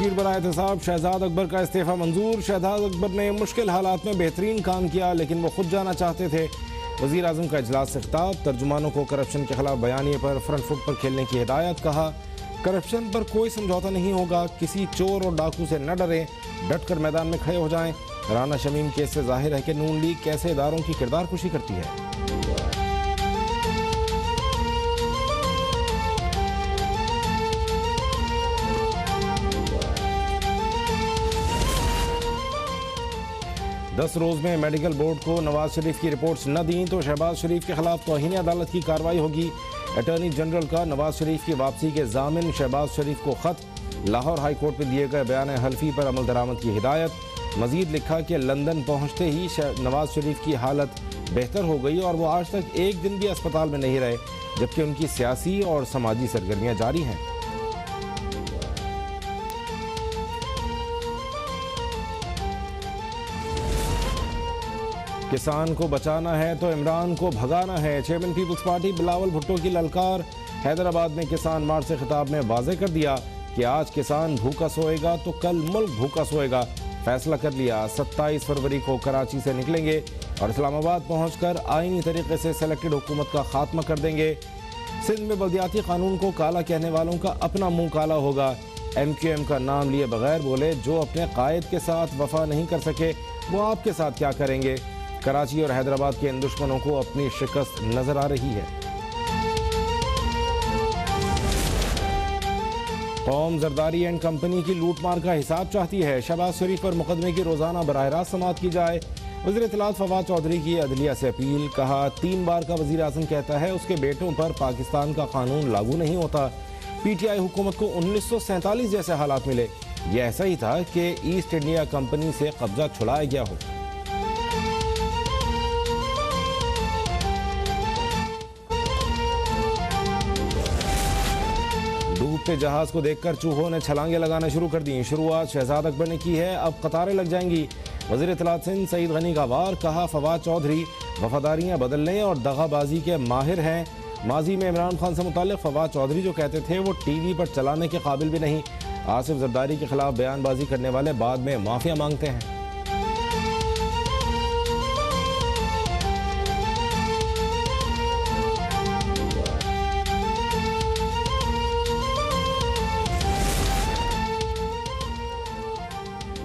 मुशीर बराए एहतसाब शहजाद अकबर का इस्तीफा मंजूर। शहजाद अकबर ने मुश्किल हालात में बेहतरीन काम किया, लेकिन वो खुद जाना चाहते थे। वज़ीर आज़म का इजलास से खिताब। तर्जुमानों को करप्शन के खिलाफ बयानिए पर फ्रंट फुट पर खेलने की हिदायत। कहा, करप्शन पर कोई समझौता नहीं होगा, किसी चोर और डाकू से न डरें, डट कर मैदान में खड़े हो जाएं। राना शमीम केस से जाहिर है कि नून लीग कैसे इदारों की किरदार कुशी करती है। 10 रोज में मेडिकल बोर्ड को नवाज शरीफ की रिपोर्ट्स न दी तो शहबाज शरीफ के खिलाफ तौहीन अदालत की कार्रवाई होगी। अटॉर्नी जनरल का नवाज शरीफ की वापसी के जामिन शहबाज शरीफ को खत। लाहौर हाई कोर्ट में दिए गए बयान हल्फी पर अमल दरामद की हिदायत। मजीद लिखा कि लंदन पहुंचते ही नवाज शरीफ की हालत बेहतर हो गई और वो आज तक एक दिन भी अस्पताल में नहीं रहे, जबकि उनकी सियासी और समाजी सरगर्मियां जारी हैं। किसान को बचाना है तो इमरान को भगाना है। चेयरमैन पीपल्स पार्टी बिलावल भुट्टो की ललकार। हैदराबाद में किसान मार्च से खिताब में वाजे कर दिया कि आज किसान भूखा सोएगा तो कल मुल्क भूखा सोएगा। फैसला कर लिया, 27 फरवरी को कराची से निकलेंगे और इस्लामाबाद पहुंचकर आईनी तरीके से सेलेक्टेड हुकूमत का खात्मा कर देंगे। सिंध में बल्दियाती कानून को काला कहने वालों का अपना मुंह काला होगा। MQM का नाम लिए बगैर बोले, जो अपने कायद के साथ वफा नहीं कर सके वो आपके साथ क्या करेंगे। कराची और हैदराबाद के इन दुश्मनों को अपनी शिकस्त नजर आ रही है। कौम जरदारी एंड कंपनी की लूटमार का हिसाब चाहती है। शहबाज शरीफ पर मुकदमे की रोजाना बराह रास्त समाअत की जाए। वज़ीर इत्तलात फवाद चौधरी की अदलिया से अपील। कहा, 3 बार का वज़ीर आज़म कहता है उसके बेटों पर पाकिस्तान का कानून लागू नहीं होता। PTI हुकूमत को 1947 जैसे हालात मिले। यह ऐसा ही था कि ईस्ट इंडिया कंपनी से कब्जा छुड़ाया गया हो। डूबते जहाज को देखकर चूहों ने छलांगे लगाना शुरू कर दी। शुरुआत शहजाद अकबर ने की है, अब कतारें लग जाएंगी। वज़ीर इत्तलात सिंध सईद गनी का वार। कहा, फवाद चौधरी वफादारियां बदलने और दगाबाजी के माहिर हैं। माजी में इमरान खान से मुताल्लिक फवाद चौधरी जो कहते थे वो TV पर चलाने के काबिल भी नहीं। आसिफ जरदारी के खिलाफ बयानबाजी करने वाले बाद में माफिया मांगते हैं।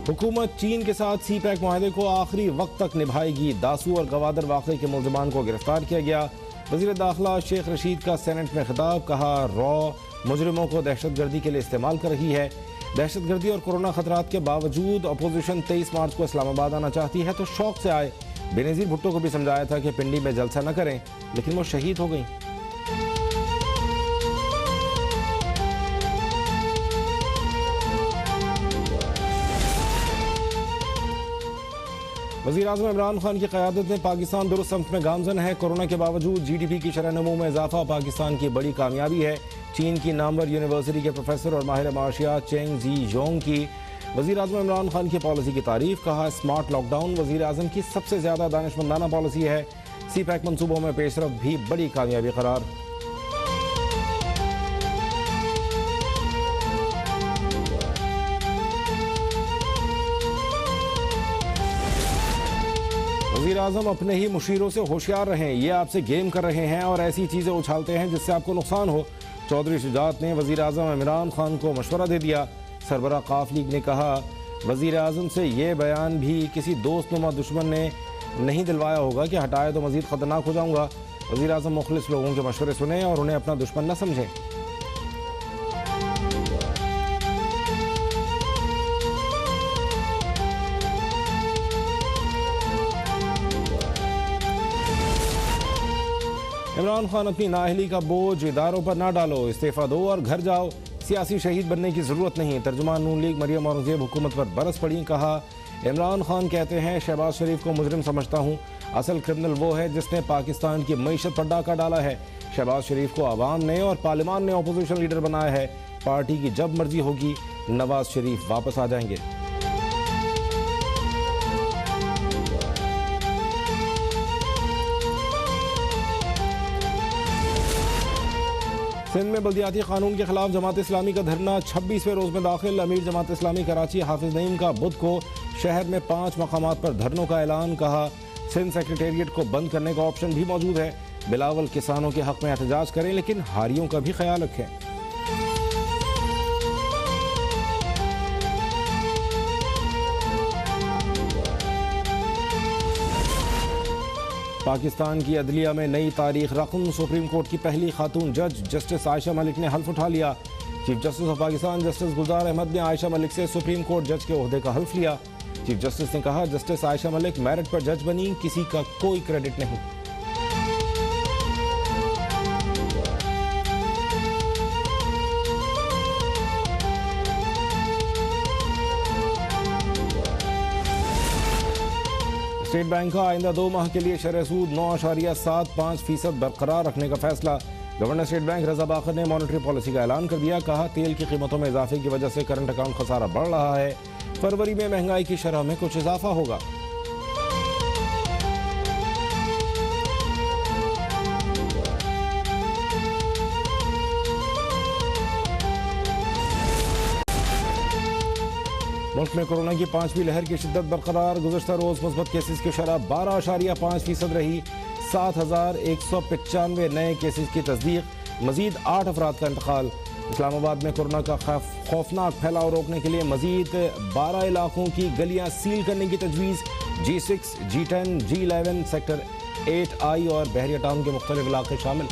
हुकूमत चीन के साथ CPEC मुआहदे को आखिरी वक्त तक निभाएगी। दासू और गवादर वाक़े के मुल्ज़िमान को गिरफ्तार किया गया। वज़ीर दाखिला शेख रशीद का सेनेट में खिताब। कहा, रॉ मुजरिमों को दहशतगर्दी के लिए इस्तेमाल कर रही है। दहशतगर्दी और कोरोना खतरात के बावजूद अपोजिशन 23 मार्च को इस्लामाबाद आना चाहती है तो शौक से आए। बेनज़ीर भुट्टो को भी समझाया था कि पिंडी में जलसा न करें, लेकिन वो शहीद हो गई। वज़ीर आज़म इमरान खान की क़यादत में पाकिस्तान दुरुस्त समत में गामज़न है। कोरोना के बावजूद GDP की शरह नमू में इजाफा पाकिस्तान की बड़ी कामयाबी है। चीन की नामवर यूनिवर्सिटी के प्रोफेसर और माहिर माशियात चेंग जी योंग की वज़ीर आज़म इमरान खान की पॉलिसी की तारीफ। कहा, स्मार्ट लॉकडाउन वज़ीर आज़म की सबसे ज़्यादा दानिशमंदाना पॉलिसी है। CPEC मनसूबों में पेशरफ भी बड़ी कामयाबी करार। वज़ीर आज़म अपने ही मुशीरों से होशियार रहें, ये आपसे गेम कर रहे हैं और ऐसी चीज़ें उछालते हैं जिससे आपको नुकसान हो। चौधरी शुजात ने वज़ीर आज़म इमरान खान को मशवरा दे दिया। सरबराह काफ लीग ने कहा, वज़ीर आज़म से ये बयान भी किसी दोस्तनुमा दुश्मन ने नहीं दिलवाया होगा कि हटाए तो मज़ीद ख़तरनाक हो जाऊँगा। वज़ीर आज़म मुखलिस लोगों के मशवरे सुने और उन्हें अपना दुश्मन न समझें। इमरान खान, अपनी नाअहली का बोझ इदारों पर ना डालो, इस्तीफा दो और घर जाओ। सियासी शहीद बनने की ज़रूरत नहीं। तर्जुमान नून लीग मरियम औरंगज़ेब हुकूमत पर बरस पड़ी। कहा, इमरान खान कहते हैं शहबाज शरीफ को मुजरिम समझता हूँ, असल क्रिमिनल वो है जिसने पाकिस्तान की मईशत पर डाका डाला है। शहबाज शरीफ को आवाम ने और पार्लियामान ने अपोजिशन लीडर बनाया है। पार्टी की जब मर्जी होगी नवाज शरीफ वापस आ जाएंगे। सिंध में बल्दियाती कानून के खिलाफ जमात इस्लामी का धरना 26वें रोज में दाखिल। अमीर जमात इस्लामी कराची हाफिज नईम का बुध को शहर में 5 मकामात पर धरनों का ऐलान। कहा सिंध सेक्रेटेरिएट को बंद करने का ऑप्शन भी मौजूद है। बिलावल किसानों के हक में एहतजाज करें लेकिन हारियों का भी ख्याल रखें। पाकिस्तान की अदलिया में नई तारीख रकम। सुप्रीम कोर्ट की पहली खातून जज जस्टिस आयशा मलिक ने हल्फ उठा लिया। Chief justice of Pakistan justice Gulzar Ahmed ने आयशा मलिक से सुप्रीम कोर्ट जज के ओहदे का हल्फ लिया। चीफ जस्टिस ने कहा जस्टिस आयशा मलिक मेरिट पर जज बनी, किसी का कोई क्रेडिट नहीं। स्टेट बैंक का आइंदा 2 माह के लिए शरह सूद 9.75% बरकरार रखने का फैसला। गवर्नर स्टेट बैंक रजा बाकर ने मॉनेटरी पॉलिसी का ऐलान कर दिया। कहा तेल की कीमतों में इजाफे की वजह से करंट अकाउंट खसारा बढ़ रहा है। फरवरी में महंगाई की शरह में कुछ इजाफा होगा। मुल्क में कोरोना की 5वीं लहर की शिद्दत बरकरार। गुज़श्ता रोज मुस्बत केसेस की शरह 12.5% रही। 7,195 नए केसेस की तस्दीक। मजीद 8 अफराद का इंतकाल। इस्लामाबाद में कोरोना का खौफनाक फैलाव रोकने के लिए मजीद 12 इलाकों की गलियां सील करने की तजवीज़। G6, G10, G11, sector 8I और बहरिया टाउन के मुख्तलिफ इलाके शामिल।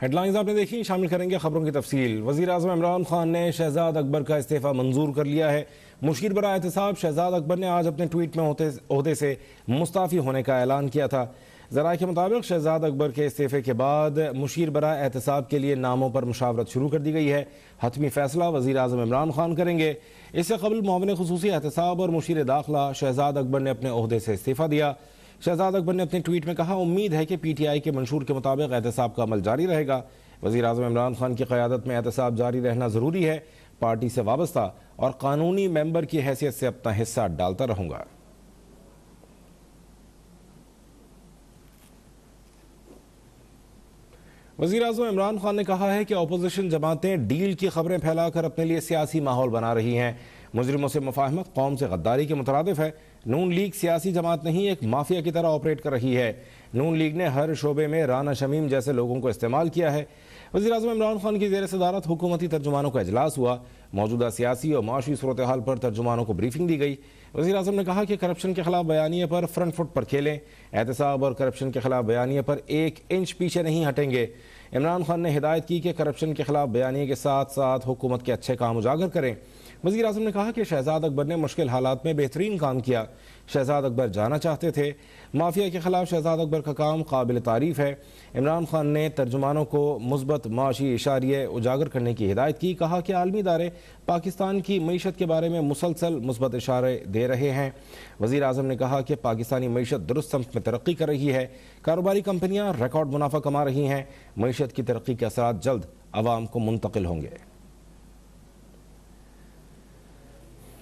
हेडलाइंस आपने देखी, शामिल करेंगे खबरों की तफसील। वज़ीर आज़म इमरान खान ने शहजाद अकबर का इस्तीफ़ा मंजूर कर लिया है। मुशीर बरा एहतसाब शहजाद अकबर ने आज अपने ट्वीट में ओहदे से मुस्ताफ़ी होने का ऐलान किया था। ज़राए के मुताबिक शहजाद अकबर के इस्तीफ़े के बाद मुशीर बरा एहतसाब के लिए नामों पर मुशावरत शुरू कर दी गई है। हतमी फैसला वज़ीर आज़म इमरान खान करेंगे। इससे कबल मुआविन खुसूसी एहतसाब और मुशीर दाखिला शहजाद अकबर ने अपने ओहदे से इस्तीफ़ा दिया। शहजाद अकबर ने अपने ट्वीट में कहा उम्मीद है कि PTI के मंशूर के मुताबिक एहतसाब का अमल जारी रहेगा। वज़ीर आज़म इमरान खान की क़यादत में एहतसाब जारी रहना ज़रूरी है। पार्टी से वाबस्ता और कानूनी मेंबर की हैसियत से अपना हिस्सा डालता रहूँगा। वज़ीर आज़म इमरान खान ने कहा है कि अपोजिशन जमातें डील की खबरें फैलाकर अपने लिए सियासी माहौल बना रही हैं। मुजरिमों से मुफाहमत कौम से गद्दारी के मुतरादिफ है। नून लीग सियासी जमात नहीं, एक माफिया की तरह ऑपरेट कर रही है। नून लीग ने हर शोबे में राना शमीम जैसे लोगों को इस्तेमाल किया है। वज़ीर आज़म इमरान खान की ज़ेर सदारत हुकूमती तर्जुमानों का इजलास हुआ। मौजूदा सियासी और माशी सूरत हाल पर तर्जुमानों को ब्रीफिंग दी गई। वज़ीर आज़म ने कहा कि करप्शन के खिलाफ बयानिए पर फ्रंट फुट पर खेलें। एहतसाब और करप्शन के खिलाफ बयानिए पर 1 इंच पीछे नहीं हटेंगे। इमरान खान ने हिदायत की कि करप्शन के खिलाफ बयानिए के साथ साथ हुकूमत के अच्छे काम उजागर करें। वज़ीर आज़म ने कहा कि शहजाद अकबर ने मुश्किल हालात में बेहतरीन काम किया। शहजाद अकबर जाना चाहते थे। माफिया के खिलाफ शहजाद अकबर का काम काबिल तारीफ़ है। इमरान खान ने तर्जुमानों को मुस्बत माशी इशारे उजागर करने की हिदायत की। कहा कि आलमी इदारे पाकिस्तान की मईशत के बारे में मुसलसल मुस्बत इशारे दे रहे हैं। वज़ीर आज़म ने कहा कि पाकिस्तानी मईशत दुरुस्त समत में तरक्की कर रही है। कारोबारी कंपनियाँ रिकॉर्ड मुनाफा कमा रही हैं। मईशत की तरक्की के असरात जल्द आवाम को मुंतकिल होंगे।